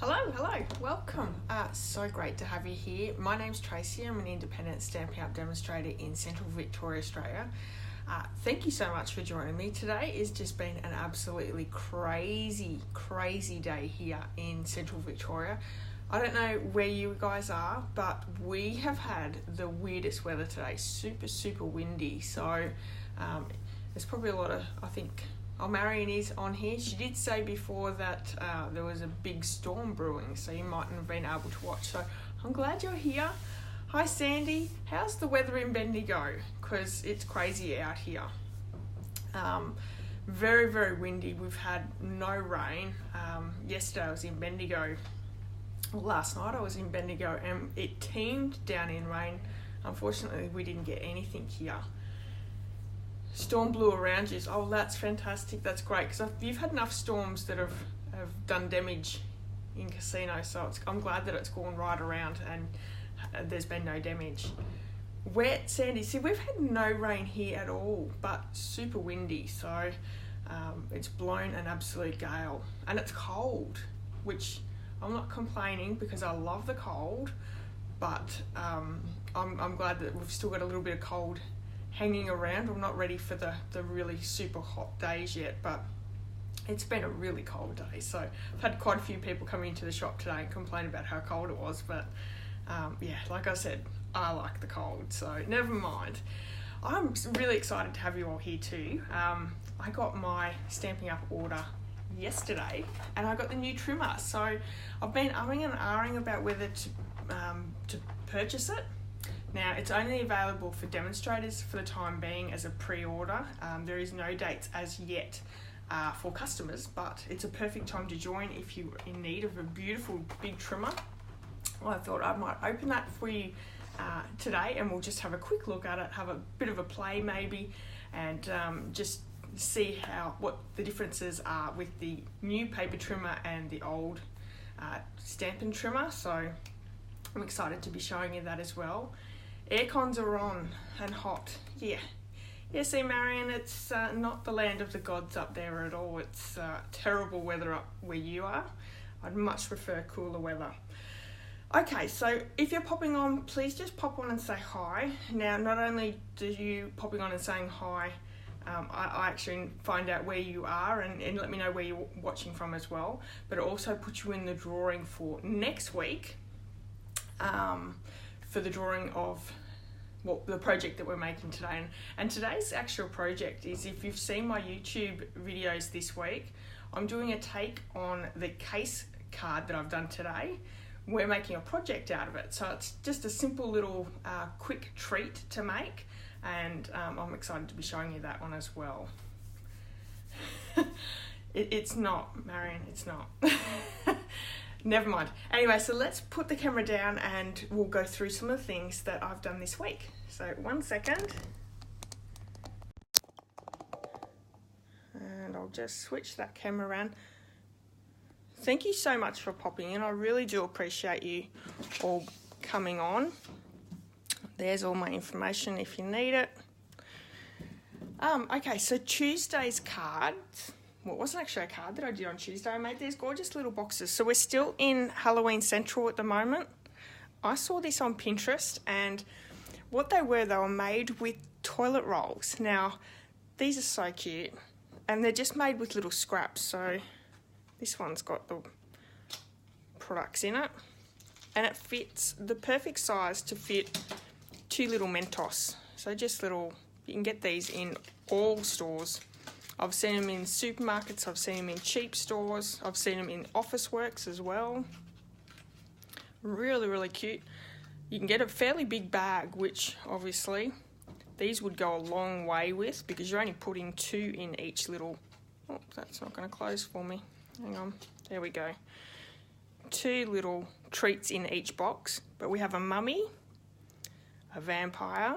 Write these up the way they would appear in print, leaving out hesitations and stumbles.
Hello, welcome. So great to have you here. My name's Tracy. I'm an independent Stampin' Up demonstrator in Central Victoria, Australia. Thank you so much for joining me. Today has just been an absolutely crazy day here in Central Victoria. I don't know where you guys are, but we have had the weirdest weather today. Super windy. So there's probably a lot of, I think, Marion is on here. She did say before that there was a big storm brewing, so you mightn't have been able to watch. So I'm glad you're here. Hi Sandy, how's the weather in Bendigo? Because it's crazy out here. Very windy. We've had no rain. Yesterday I was in Bendigo. Last night I was in Bendigo and it teemed down in rain. Unfortunately we didn't get anything here. Storm blew around you. Oh, that's fantastic. That's great, because you've had enough storms that have done damage in casinos. So I'm glad that it's gone right around and there's been no damage. Wet, Sandy. See, we've had no rain here at all, but super windy. So it's blown an absolute gale, and it's cold, which I'm not complaining because I love the cold. But I'm glad that we've still got a little bit of cold hanging around. I'm not ready for the really super hot days yet, but it's been a really cold day. So I've had quite a few people come into the shop today and complain about how cold it was, but yeah, like I said, I like the cold, so never mind. I'm really excited to have you all here too. I got my Stampin' Up order yesterday and I got the new trimmer, so I've been umming and ahhing about whether to purchase it. Now, it's only available for demonstrators for the time being as a pre-order. There is no dates as yet for customers, but it's a perfect time to join if you're in need of a beautiful big trimmer. Well, I thought I might open that for you today, and we'll just have a quick look at it, have a bit of a play maybe, and just see what the differences are with the new paper trimmer and the old Stampin' trimmer. So I'm excited to be showing you that as well. Aircons are on and hot. Yeah, see Marion, it's not the land of the gods up there at all. It's terrible weather up where you are. I'd much prefer cooler weather. Okay, so if you're popping on, please just pop on and say hi. Now, not only do you popping on and saying hi, I actually find out where you are and let me know where you're watching from as well, but it also puts you in the drawing for next week. For the drawing of the project that we're making today. And today's actual project is, if you've seen my YouTube videos this week, I'm doing a take on the case card that I've done today. We're making a project out of it. So it's just a simple little quick treat to make, and I'm excited to be showing you that one as well. It's not, Marion, it's not. Never mind. Anyway, so let's put the camera down and we'll go through some of the things that I've done this week. So 1 second. And I'll just switch that camera around. Thank you so much for popping in. I really do appreciate you all coming on. There's all my information if you need it. Okay, so Tuesday's cards. Well, it wasn't actually a card that I did on Tuesday. I made these gorgeous little boxes. So we're still in Halloween Central at the moment. I saw this on Pinterest, and what they were made with toilet rolls. Now, these are so cute, and they're just made with little scraps. So this one's got the products in it, and it fits the perfect size to fit 2 little Mentos. So just little, you can get these in all stores. I've seen them in supermarkets, I've seen them in cheap stores, I've seen them in Officeworks as well. Really cute. You can get a fairly big bag, which obviously these would go a long way with, because you're only putting 2 in each little... Oh, that's not going to close for me. Hang on. There we go. 2 little treats in each box. But we have a mummy, a vampire,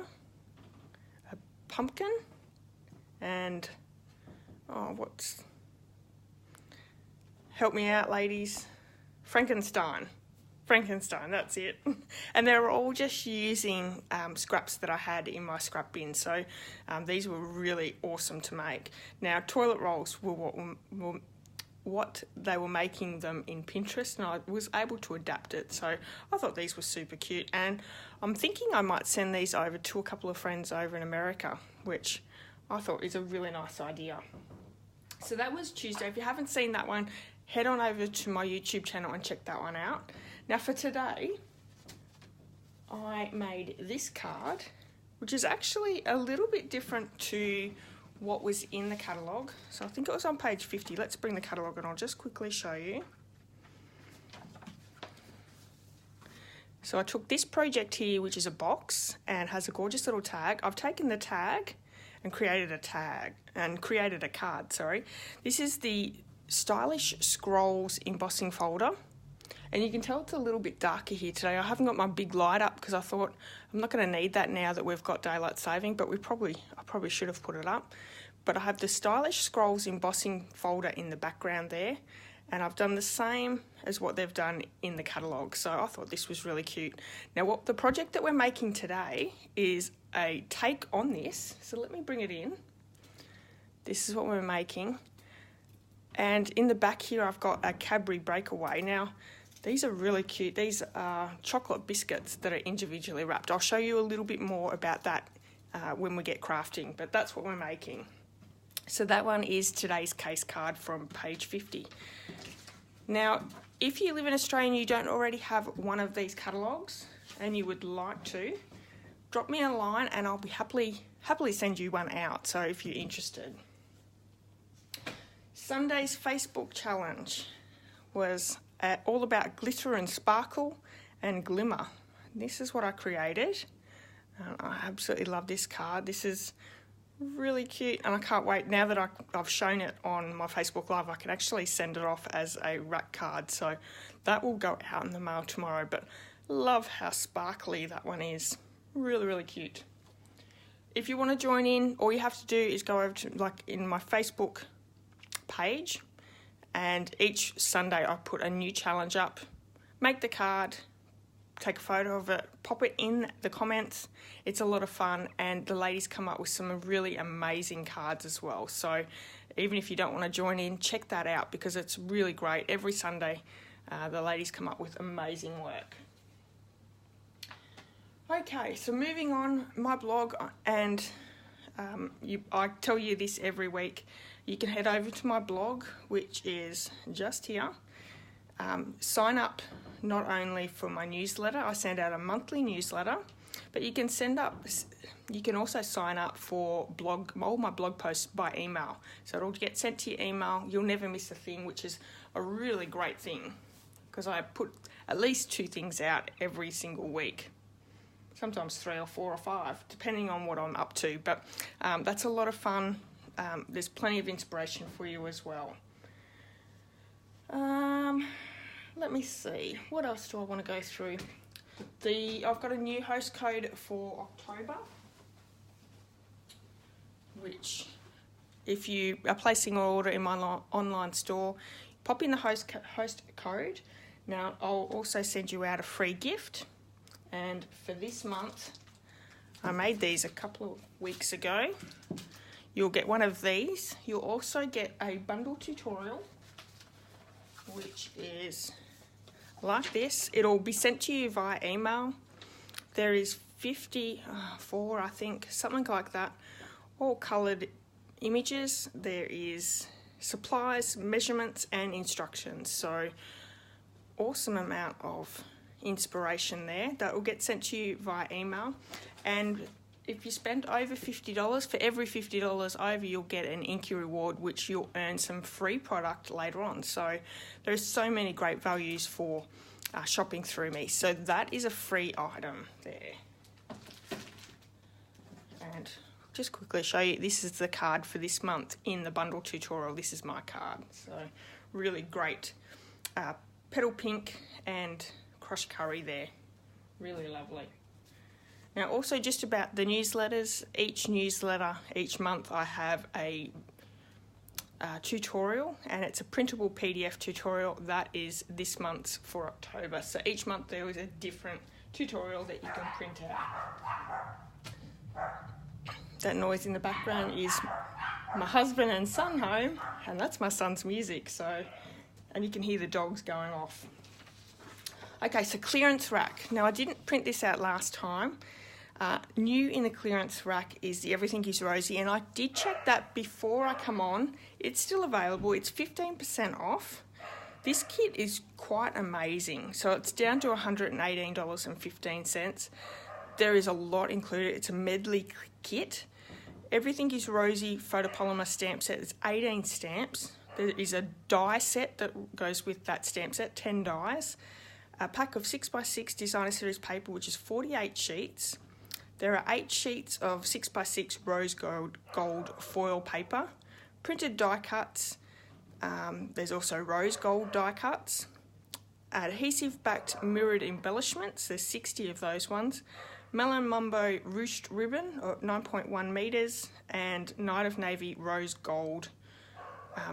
a pumpkin, and... Oh, help me out, ladies. Frankenstein, that's it. And they're all just using scraps that I had in my scrap bin. So these were really awesome to make. Now, toilet rolls were what what they were making them in Pinterest, and I was able to adapt it. So I thought these were super cute, and I'm thinking I might send these over to a couple of friends over in America, which I thought is a really nice idea. So that was Tuesday. If you haven't seen that one, head on over to my YouTube channel and check that one out. Now for today, I made this card, which is actually a little bit different to what was in the catalogue. So I think it was on page 50. Let's bring the catalogue and I'll just quickly show you. So I took this project here, which is a box and has a gorgeous little tag. I've taken the tag and created a card, sorry. This is the Stylish Scrolls embossing folder. And you can tell it's a little bit darker here today. I haven't got my big light up because I thought I'm not going to need that now that we've got daylight saving, but I probably should have put it up. But I have the Stylish Scrolls embossing folder in the background there, and I've done the same as what they've done in the catalogue. So I thought this was really cute. Now the project that we're making today is a take on this. So let me bring it in. This is what we're making. And in the back here I've got a Cadbury Breakaway. Now these are really cute. These are chocolate biscuits that are individually wrapped. I'll show you a little bit more about that when we get crafting, but that's what we're making. So that one is today's case card from page 50. Now, if you live in Australia and you don't already have one of these catalogues and you would like to, drop me a line and I'll be happily send you one out, so if you're interested. Sunday's Facebook challenge was all about glitter and sparkle and glimmer. This is what I created. I absolutely love this card. This is really cute, and I can't wait. Now that I've shown it on my Facebook Live, I can actually send it off as a rack card. So that will go out in the mail tomorrow, but love how sparkly that one is. Really, really cute. If you want to join in, all you have to do is go over to, like, in my Facebook page, and each Sunday I put a new challenge up. Make the card, take a photo of it, pop it in the comments. It's a lot of fun, and the ladies come up with some really amazing cards as well. So even if you don't want to join in, check that out because it's really great. Every Sunday the ladies come up with amazing work. Okay, so moving on, my blog, and I tell you this every week. You can head over to my blog, which is just here. Sign up not only for my newsletter, I send out a monthly newsletter, but you can also sign up for all my blog posts by email. So it'll get sent to your email. You'll never miss a thing, which is a really great thing because I put at least 2 things out every single week. Sometimes 3 or 4 or 5, depending on what I'm up to. But that's a lot of fun. There's plenty of inspiration for you as well. Let me see, what else do I want to go through? I've got a new host code for October, which if you are placing an order in my online store, pop in the host code. Now I'll also send you out a free gift, and for this month, I made these a couple of weeks ago. You'll get one of these. You'll also get a bundle tutorial, which is like this. It'll be sent to you via email. There is 54, I think, something like that, all coloured images. There is supplies, measurements and instructions. So awesome amount of inspiration there. That will get sent to you via email. And if you spend over $50, for every $50 over, you'll get an Inky reward, which you'll earn some free product later on. So there's so many great values for shopping through me. So that is a free item there. And just quickly show you, this is the card for this month in the bundle tutorial. This is my card. So really great petal pink and crushed curry there. Really lovely. Now also just about the newsletters, each newsletter, each month I have a tutorial, and it's a printable PDF tutorial. That is this month's for October. So each month there is a different tutorial that you can print out. That noise in the background is my husband and son home, and that's my son's music, so, and you can hear the dogs going off. Okay, so clearance rack. Now I didn't print this out last time. New in the clearance rack is the Everything is Rosy, and I did check that before I come on. It's still available. It's 15% off. This kit is quite amazing. So it's down to $118.15. There is a lot included. It's a medley kit. Everything is Rosy photopolymer stamp set. It's 18 stamps. There is a die set that goes with that stamp set, 10 dies. A pack of 6x6 designer series paper, which is 48 sheets. There are 8 sheets of 6x6 rose gold foil paper, printed die cuts. There's also rose gold die cuts, adhesive backed mirrored embellishments. There's 60 of those ones. Melon Mumbo ruched ribbon, 9.1 meters, and Night of Navy rose gold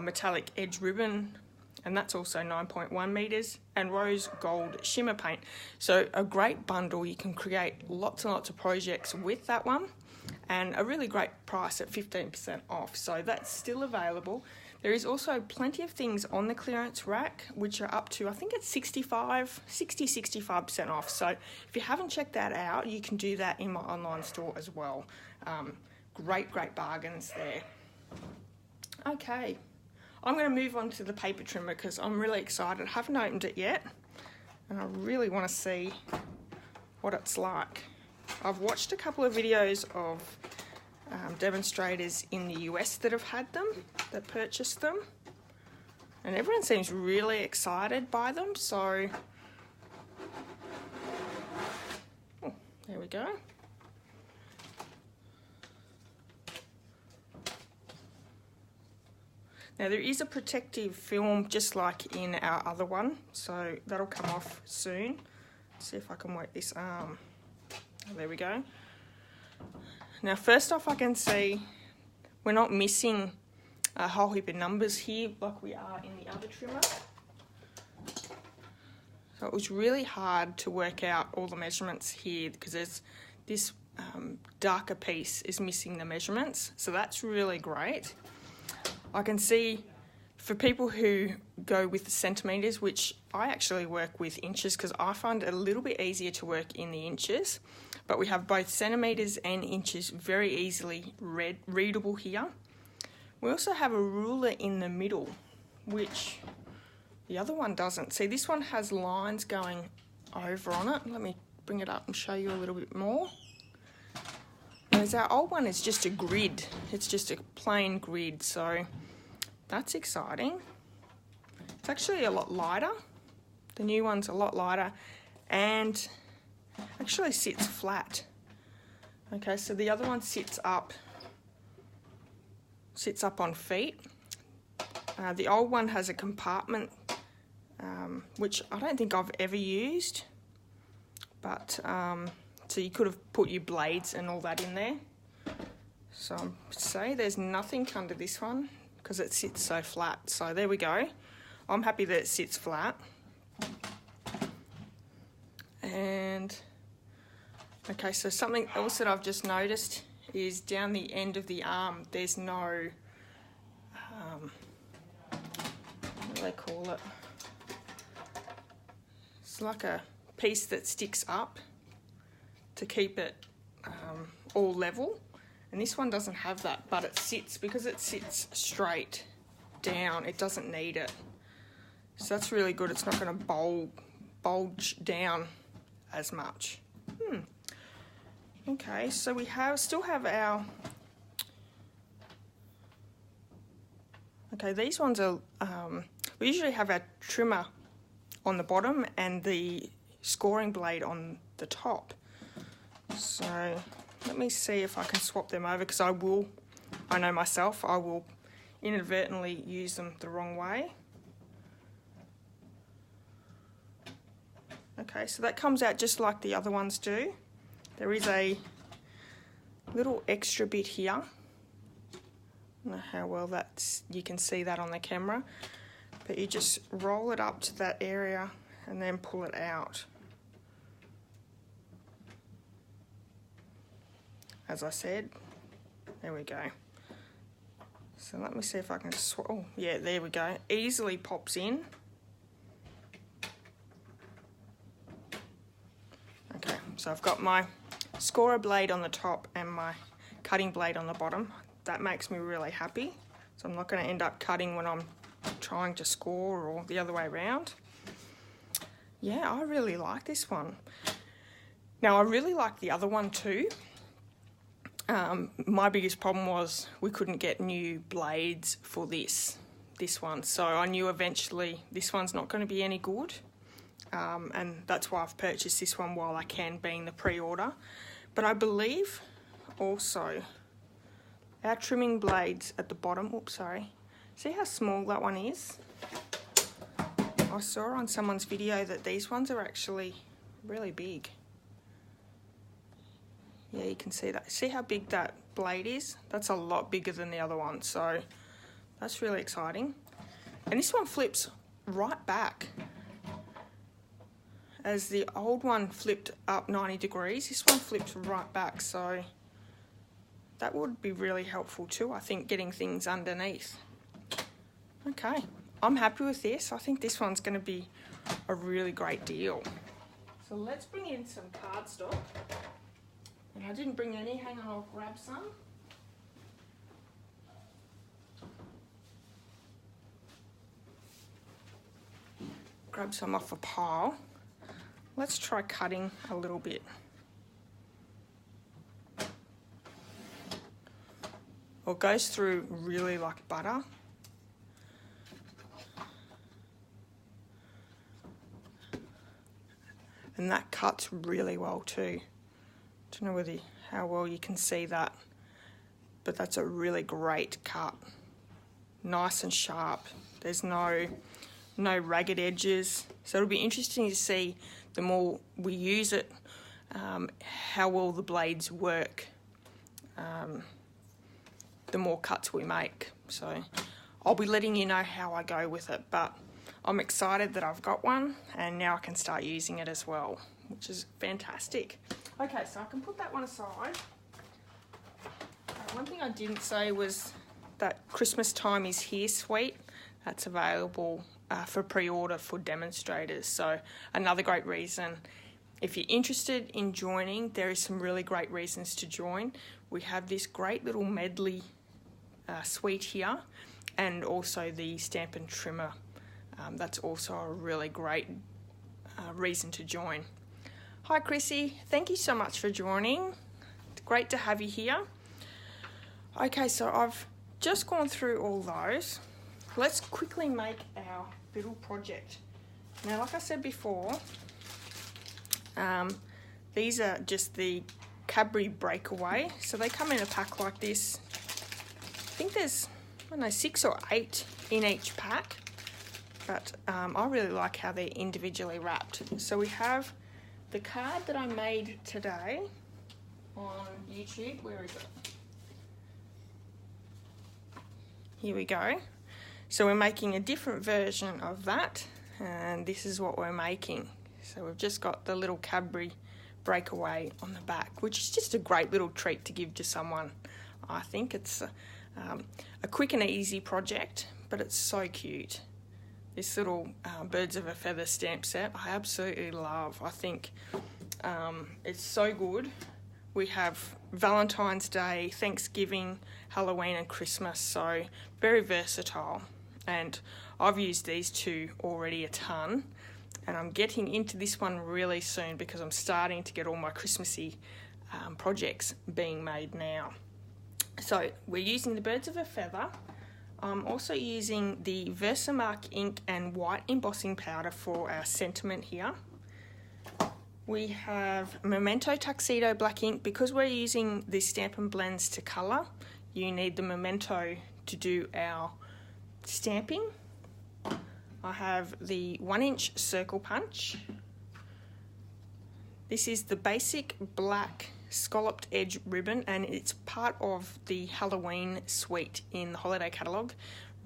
metallic edge ribbon, and that's also 9.1 meters, and rose gold shimmer paint. So a great bundle. You can create lots and lots of projects with that one, and a really great price at 15% off. So that's still available. There is also plenty of things on the clearance rack which are up to, I think it's 65% off. So if you haven't checked that out, you can do that in my online store as well. Great bargains there. Okay, I'm going to move on to the paper trimmer because I'm really excited. I haven't opened it yet, and I really want to see what it's like. I've watched a couple of videos of demonstrators in the US that have had them, that purchased them, and everyone seems really excited by them. So, oh, there we go. Now there is a protective film just like in our other one, so that'll come off soon. Let's see if I can work this arm. Oh, there we go. Now first off, I can see we're not missing a whole heap of numbers here like we are in the other trimmer. So it was really hard to work out all the measurements here because there's this darker piece is missing the measurements, so that's really great. I can see for people who go with the centimetres, which I actually work with inches because I find it a little bit easier to work in the inches, but we have both centimetres and inches very easily readable here. We also have a ruler in the middle, which the other one doesn't. See, this one has lines going over on it. Let me bring it up and show you a little bit more. Whereas our old one is just a grid. It's just a plain grid, so that's exciting. It's actually a lot lighter. The new one's a lot lighter and actually sits flat. Okay, so the other one sits up on feet. The old one has a compartment, which I don't think I've ever used, but so you could have put your blades and all that in there. So I'd say there's nothing under this one because it sits so flat. So there we go. I'm happy that it sits flat. And okay, so something else that I've just noticed is down the end of the arm, there's no, what do they call it? It's like a piece that sticks up to keep it all level, and this one doesn't have that, but it sits, because it sits straight down, it doesn't need it. So that's really good. It's not going to bulge down as much. Okay, so we still have our, okay, these ones are, we usually have our trimmer on the bottom and the scoring blade on the top. So let me see if I can swap them over, because I know myself, I will inadvertently use them the wrong way. Okay, so that comes out just like the other ones do. There is a little extra bit here. I don't know how well you can see that on the camera, but you just roll it up to that area and then pull it out. As I said, there we go. So let me see if I can oh yeah, there we go. Easily pops in. Okay, so I've got my scorer blade on the top and my cutting blade on the bottom. That makes me really happy. So I'm not going to end up cutting when I'm trying to score or the other way around. Yeah, I really like this one. Now I really like the other one too. My biggest problem was we couldn't get new blades for this one. So I knew eventually this one's not going to be any good. And that's why I've purchased this one while I can, being the pre-order. But I believe also our trimming blades at the bottom, oops, sorry. See how small that one is? I saw on someone's video that these ones are actually really big. Yeah, you can see that. See how big that blade is? That's a lot bigger than the other one, so that's really exciting. And this one flips right back. As the old one flipped up 90 degrees, this one flips right back, so that would be really helpful too, I think, getting things underneath. Okay, I'm happy with this. I think this one's going to be a really great deal. So let's bring in some cardstock. And I didn't bring any, hang on, I'll grab some. Grab some off a pile. Let's try cutting a little bit. Well, it goes through really like butter. And that cuts really well too. Don't know whether how well you can see that, but that's a really great cut. Nice and sharp. There's no ragged edges. So it'll be interesting to see the more we use it, how well the blades work, the more cuts we make. So I'll be letting you know how I go with it, but I'm excited that I've got one and now I can start using it as well, which is fantastic. Okay, so I can put that one aside. One thing I didn't say was that Christmas Time is Here suite. That's available for pre-order for demonstrators. So another great reason. If you're interested in joining, there is some really great reasons to join. We have this great little medley suite here, and also the Stampin trimmer. That's also a really great reason to join. Hi Chrissy, thank you so much for joining. It's great to have you here. Okay, so I've just gone through all those. Let's quickly make our little project. Now, like I said before, these are just the Cadbury Breakaway. So they come in a pack like this. I think there's, I don't know, 6 or 8 in each pack. But I really like how they're individually wrapped. So we have the card that I made today on YouTube. Where is it? Here we go. So we're making a different version of that, and this is what we're making. So we've just got the little Cadbury Breakaway on the back, which is just a great little treat to give to someone. I think it's a quick and easy project, but it's so cute. This little Birds of a Feather stamp set, I absolutely love. I think it's so good. We have Valentine's Day, Thanksgiving, Halloween and Christmas, so very versatile. And I've used these two already a ton, and I'm getting into this one really soon because I'm starting to get all my Christmassy projects being made now. So we're using the Birds of a Feather. I'm also using the Versamark ink and white embossing powder for our sentiment here. We have Memento Tuxedo black ink. Because we're using the Stampin' blends to colour, you need the Memento to do our stamping. I have the 1-inch circle punch. This is the basic black scalloped edge ribbon, and it's part of the Halloween suite in the holiday catalogue.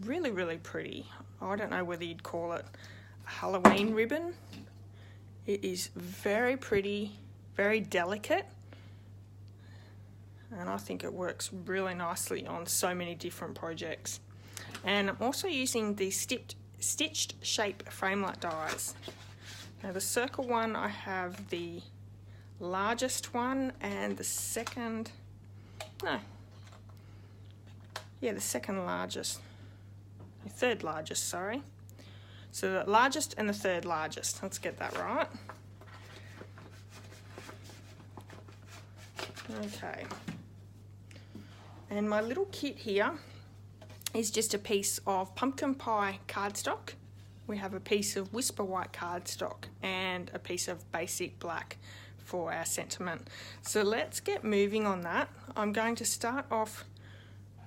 Really, really pretty. I don't know whether you'd call it a Halloween ribbon. It is very pretty, very delicate. and I think it works really nicely on so many different projects. And I'm also using the stitched shape framelit dies. Now the circle one, I have the largest one, and the second largest, the third largest, sorry. So the largest and the third largest, let's get that right. Okay, and my little kit here is just a piece of pumpkin pie cardstock. We have a piece of whisper white cardstock and a piece of basic black for our sentiment. So let's get moving on that. I'm going to start off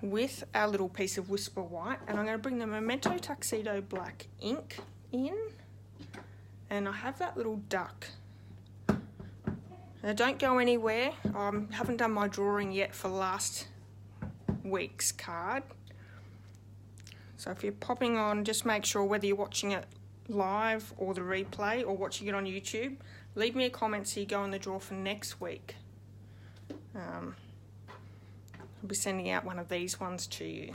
with our little piece of whisper white, and I'm going to bring the Memento Tuxedo black ink in, and I have that little duck. Now don't go anywhere, I haven't done my drawing yet for last week's card. So if you're popping on, just make sure whether you're watching it live or the replay or watching it on YouTube, leave me a comment so you go in the draw for next week. I'll be sending out one of these ones to you.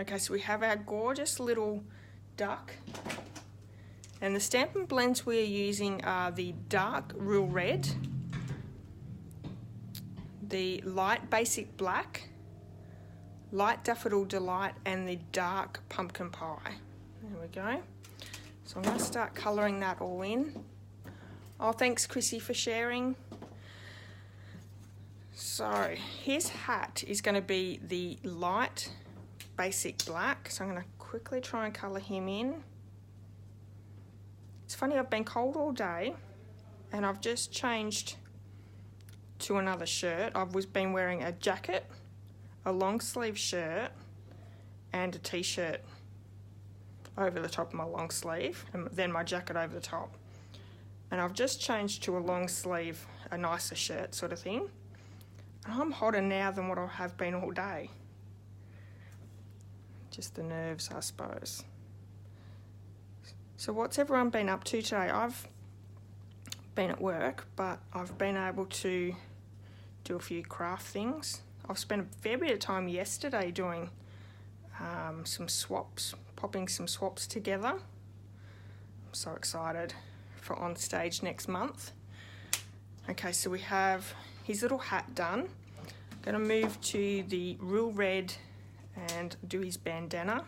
Okay, so we have our gorgeous little duck, and the Stampin' blends we're using are the dark Real Red, the light Basic Black, light Daffodil Delight, and the dark Pumpkin Pie. There we go. So I'm going to start colouring that all in. Oh, thanks Chrissy for sharing. So his hat is going to be the light Basic Black. So I'm going to quickly try and colour him in. It's funny, I've been cold all day and I've just changed to another shirt. I've been wearing a jacket, a long sleeve shirt and a t-shirt over the top of my long sleeve, and then my jacket over the top. And I've just changed to a long sleeve, a nicer shirt sort of thing. And I'm hotter now than what I have been all day. Just the nerves, I suppose. So what's everyone been up to today? I've been at work, but I've been able to do a few craft things. I've spent a fair bit of time yesterday doing some swaps, popping some swaps together. I'm so excited for on stage next month. Okay, so we have his little hat done. I'm going to move to the Real Red and do his bandana.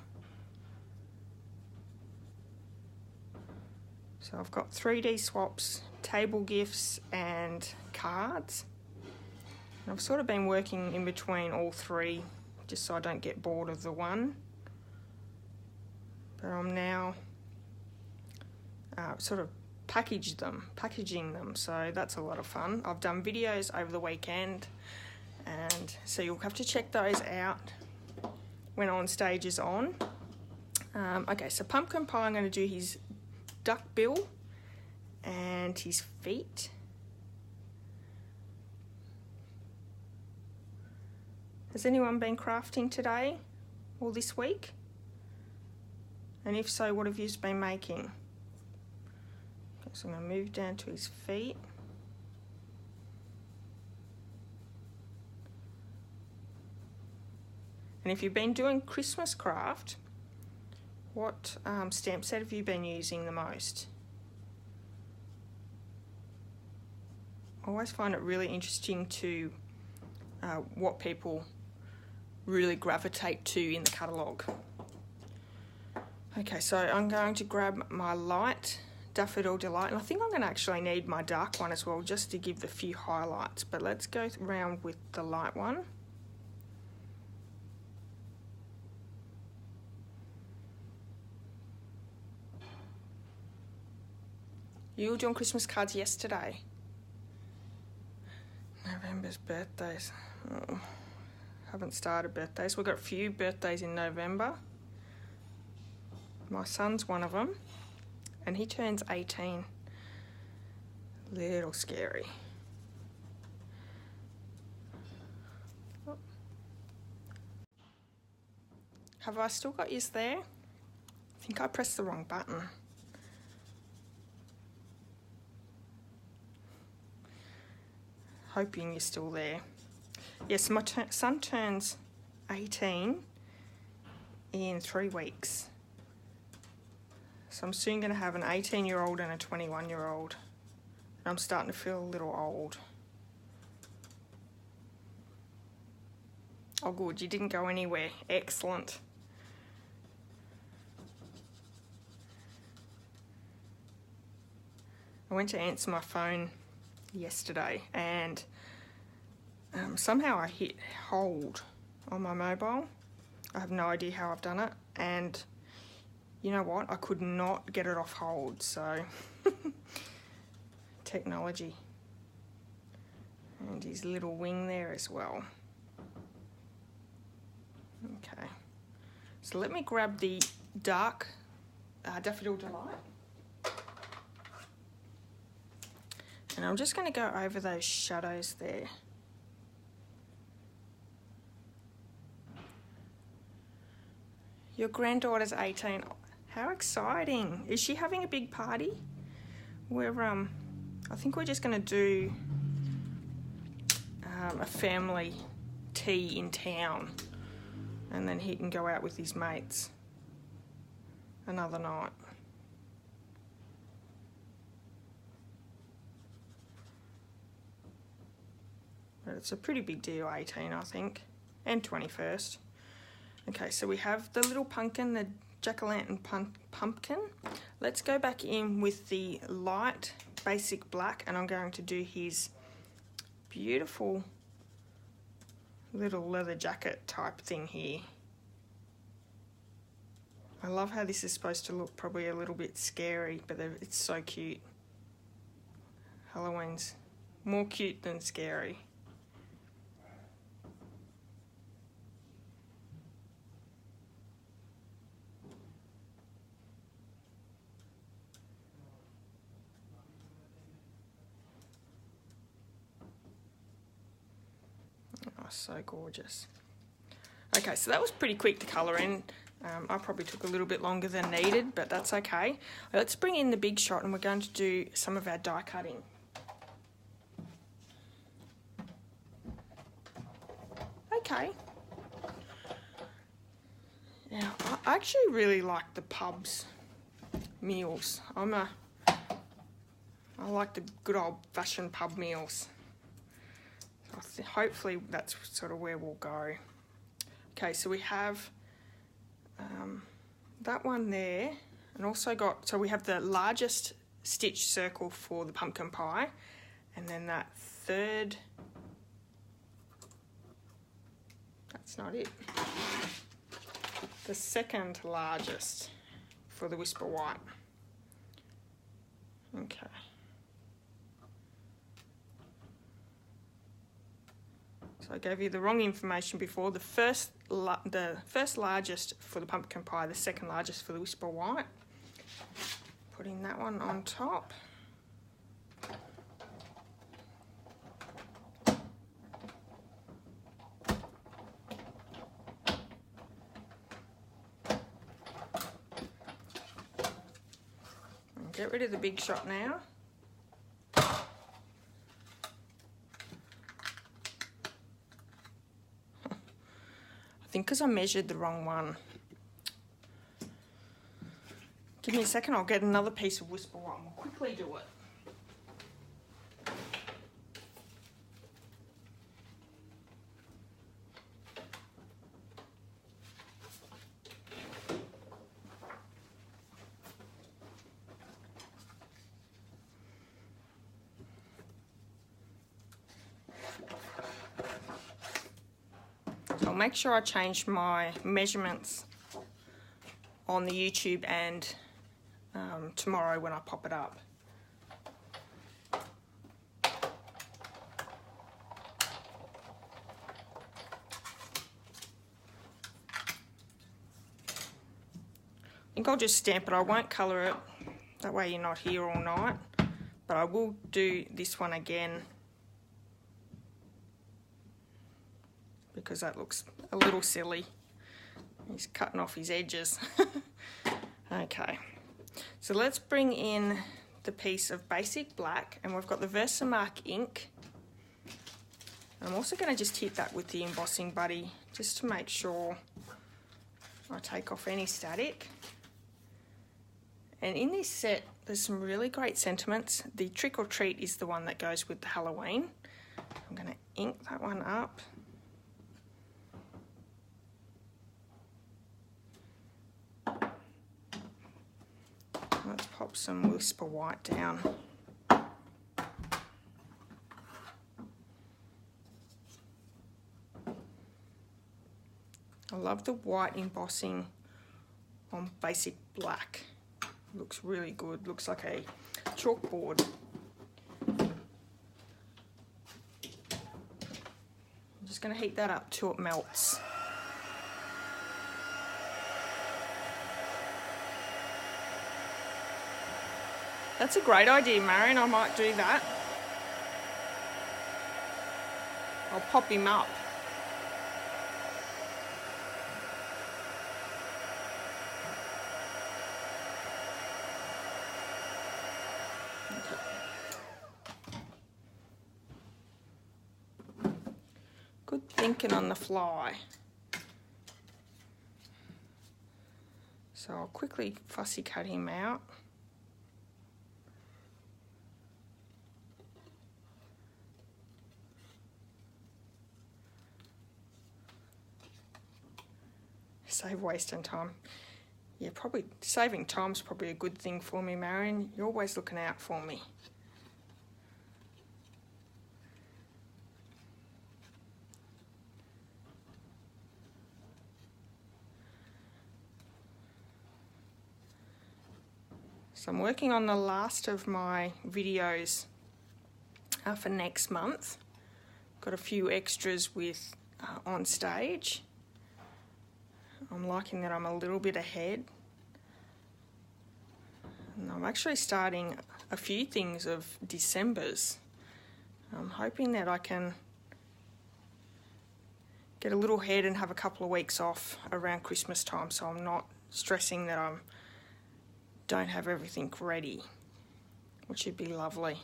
So I've got 3D swaps, table gifts and cards. And I've sort of been working in between all three just so I don't get bored of the one. But I'm now sort of packaging them, so that's a lot of fun. I've done videos over the weekend, and so you'll have to check those out when on stage is on. Okay, so Pumpkin Pie, I'm going to do his duck bill and his feet. Has anyone been crafting today or this week? And if so, what have you been making? Okay, so I'm going to move down to his feet. And if you've been doing Christmas craft, what stamp set have you been using the most? I always find it really interesting to what people really gravitate to in the catalogue. Okay, so I'm going to grab my light Daffodil Delight, and I think I'm going to actually need my dark one as well just to give the few highlights, but let's go around with the light one. You were doing Christmas cards yesterday. November's birthdays. Oh, haven't started birthdays. We've got a few birthdays in November. My son's one of them, and he turns 18. Little scary. Oh. Have I still got yours there? I think I pressed the wrong button. Hoping you're still there. Yes, my son turns 18 in 3 weeks. So I'm soon going to have an 18-year-old and a 21-year-old. And I'm starting to feel a little old. Oh good, you didn't go anywhere. Excellent. I went to answer my phone yesterday and somehow I hit hold on my mobile. I have no idea how I've done it, and you know what? I could not get it off hold, so technology. And his little wing there as well. Okay, so let me grab the dark Daffodil Delight. And I'm just going to go over those shadows there. Your granddaughter's 18. How exciting. Is she having a big party? We're, I think we're just going to do a family tea in town. And then he can go out with his mates another night. But it's a pretty big deal, 18 I think, and 21st. Okay, so we have the little pumpkin, the jack-o'-lantern pumpkin. Let's go back in with the light basic black, and I'm going to do his beautiful little leather jacket type thing here. I love how this is supposed to look probably a little bit scary, but it's so cute. Halloween's more cute than scary. Oh, so gorgeous. Okay, so that was pretty quick to colour in. I probably took a little bit longer than needed, but that's okay. Let's bring in the big shot and we're going to do some of our die cutting. Okay. Now, I actually really like the pub's meals. I like the good old-fashioned pub meals. So hopefully that's sort of where we'll go. Okay, so we have that one there, and also so we have the largest stitch circle for the pumpkin pie, and then that third, that's not it, the second largest for the Whisper White. Okay. So I gave you the wrong information before. The first largest for the pumpkin pie, the second largest for the Whisper White. Putting that one on top. And get rid of the big shot now. I think because I measured the wrong one. Give me a second, I'll get another piece of Whisper White and we'll quickly do it. I'll make sure I change my measurements on the YouTube and tomorrow when I pop it up. I think I'll just stamp it. I won't colour it, that way you're not here all night, but I will do this one again because that looks a little silly. He's cutting off his edges. Okay, so let's bring in the piece of basic black, and we've got the Versamark ink, I'm also going to just hit that with the embossing buddy just to make sure I take off any static. And in this set, there's some really great sentiments. The Trick or Treat is the one that goes with the Halloween. I'm going to ink that one up. Let's pop some Whisper White down. I love the white embossing on basic black. Looks really good. Looks like a chalkboard. I'm just going to heat that up till it melts. That's a great idea, Marion. I might do that. I'll pop him up. Good thinking on the fly. So I'll quickly fussy cut him out. Save wasting time. Yeah, probably saving time's probably a good thing for me, Marion. You're always looking out for me. So I'm working on the last of my videos for next month. Got a few extras with on stage. I'm liking that I'm a little bit ahead. And I'm actually starting a few things of December's. I'm hoping that I can get a little ahead and have a couple of weeks off around Christmas time, so I'm not stressing that I don't have everything ready, which would be lovely.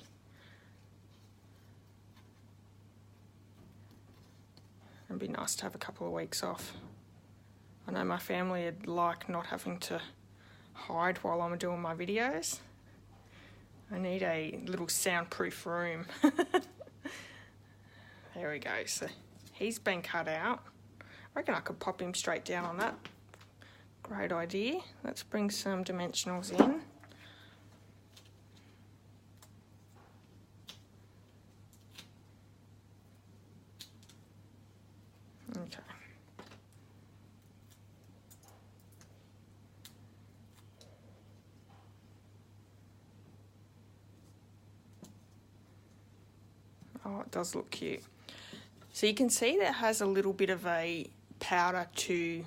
It'd be nice to have a couple of weeks off. I know my family would like not having to hide while I'm doing my videos. I need a little soundproof room. There we go. So he's been cut out. I reckon I could pop him straight down on that. Great idea. Let's bring some dimensionals in. Okay. Oh, it does look cute. So you can see that has a little bit of a powder to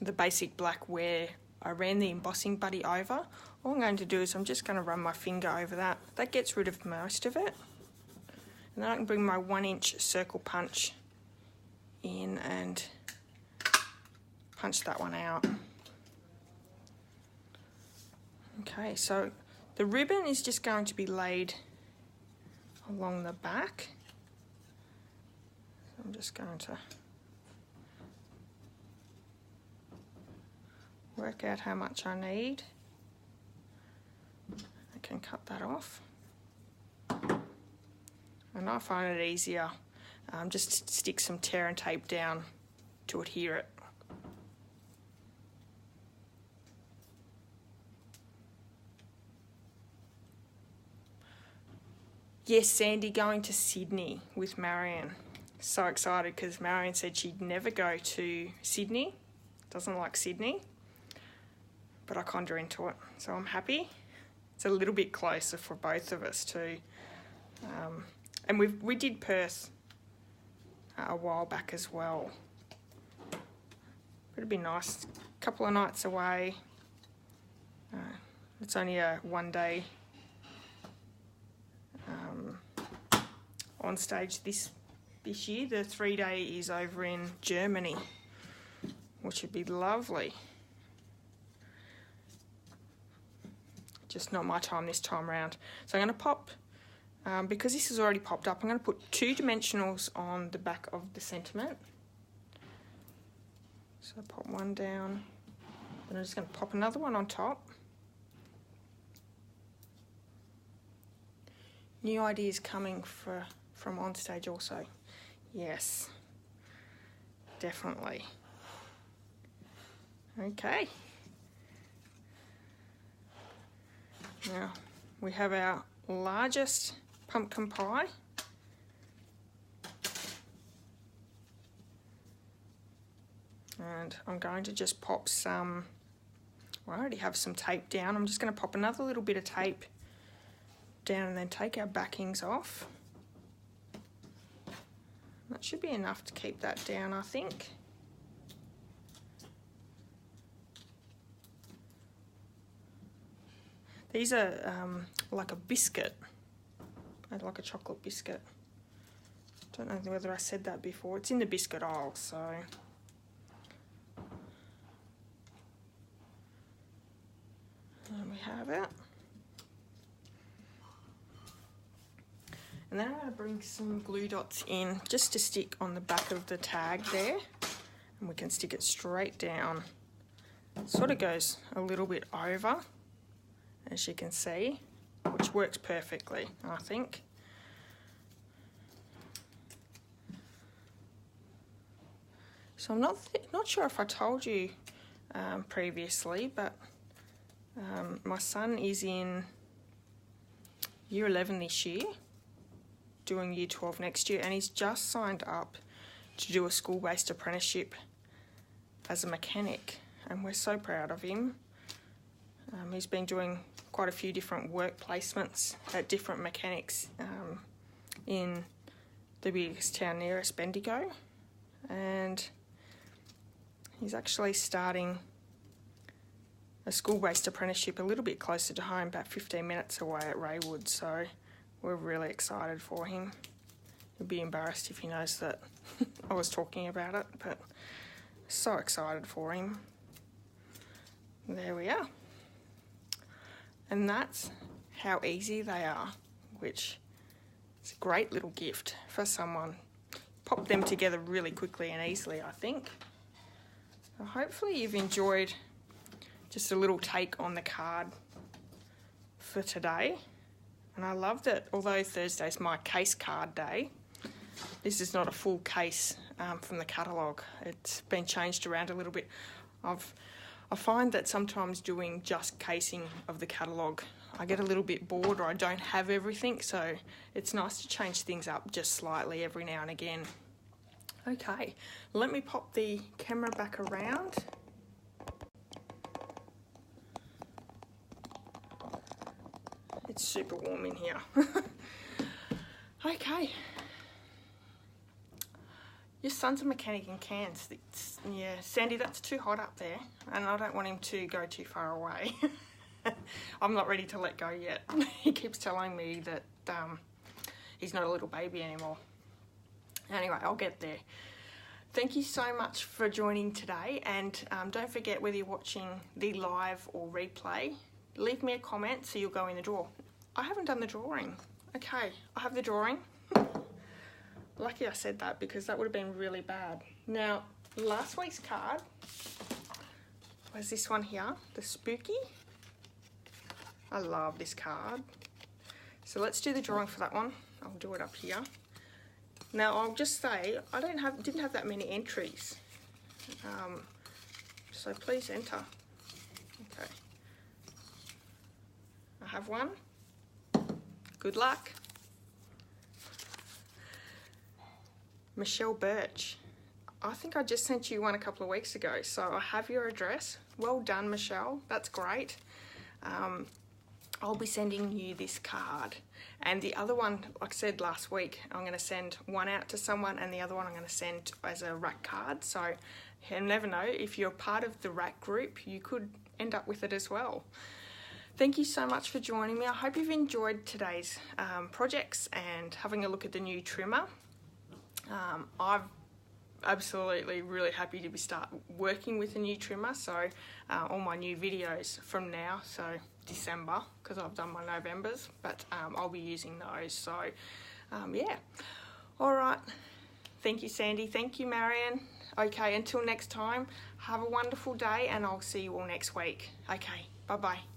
the basic black where I ran the embossing buddy over. All I'm going to do is I'm just going to run my finger over that. That gets rid of most of it. And then I can bring my 1-inch circle punch in and punch that one out. Okay, so the ribbon is just going to be laid along the back. So I'm just going to work out how much I need. I can cut that off. And I find it easier just to stick some tear and tape down to adhere it. Yes, Sandy, going to Sydney with Marion. So excited because Marion said she'd never go to Sydney. Doesn't like Sydney. But I conned her into it, so I'm happy. It's a little bit closer for both of us too. And we did Perth a while back as well. It'd be nice, a couple of nights away. It's only a 1-day on stage this year. The 3-day is over in Germany, which would be lovely. Just not my time this time round. So I'm going to pop Because this has already popped up, I'm going to put 2 dimensionals on the back of the sentiment. So pop one down, then I'm just going to pop another one on top. New ideas coming from on stage also. Yes, definitely. Okay. Now we have our largest pumpkin pie. And I'm going to just pop some, well, I already have some tape down. I'm just going to pop another little bit of tape down and then take our backings off. That should be enough to keep that down, I think. These are like a biscuit, like a chocolate biscuit. Don't know whether I said that before. It's in the biscuit aisle, so. And we have it. And then I'm going to bring some glue dots in just to stick on the back of the tag there. And we can stick it straight down. It sort of goes a little bit over, as you can see, which works perfectly, I think. So I'm not sure if I told you previously, but my son is in Year 11 this year, doing Year 12 next year, and he's just signed up to do a school-based apprenticeship as a mechanic, and we're so proud of him. He's been doing quite a few different work placements at different mechanics in the biggest town near us, Bendigo, and he's actually starting a school-based apprenticeship a little bit closer to home, about 15 minutes away at Raywood, so we're really excited for him. He'll be embarrassed if he knows that I was talking about it, but so excited for him. There we are. And that's how easy they are, which is a great little gift for someone. Pop them together really quickly and easily, I think. So hopefully you've enjoyed just a little take on the card for today. And I love that although Thursday's my case card day, this is not a full case from the catalogue. It's been changed around a little bit. I find that sometimes doing just casing of the catalogue, I get a little bit bored or I don't have everything, so it's nice to change things up just slightly every now and again. Okay, let me pop the camera back around. It's super warm in here. Okay. Your son's a mechanic in Cairns. Yeah, Sandy, that's too hot up there, and I don't want him to go too far away. I'm not ready to let go yet. He keeps telling me that he's not a little baby anymore. Anyway, I'll get there. Thank you so much for joining today, and don't forget, whether you're watching the live or replay, leave me a comment so you'll go in the draw. I haven't done the drawing. Okay, I have the drawing. Lucky I said that because that would have been really bad. Now, last week's card was this one here, the Spooky. I love this card. So let's do the drawing for that one. I'll do it up here. Now, I'll just say, I didn't have that many entries. So please enter. Okay. I have one. Good luck. Michelle Birch. I think I just sent you one a couple of weeks ago, so I have your address. Well done, Michelle. That's great. I'll be sending you this card. And the other one, like I said last week, I'm going to send one out to someone and the other one I'm going to send as a rack card. So you never know, if you're part of the rack group, you could end up with it as well. Thank you so much for joining me. I hope you've enjoyed today's projects and having a look at the new trimmer. I've absolutely really happy to start working with a new trimmer. So all my new videos from now, so December, because I've done my Novembers, but I'll be using those. So yeah, all right. Thank you, Sandy. Thank you, Marion. Okay, until next time, have a wonderful day, and I'll see you all next week. Okay, bye-bye.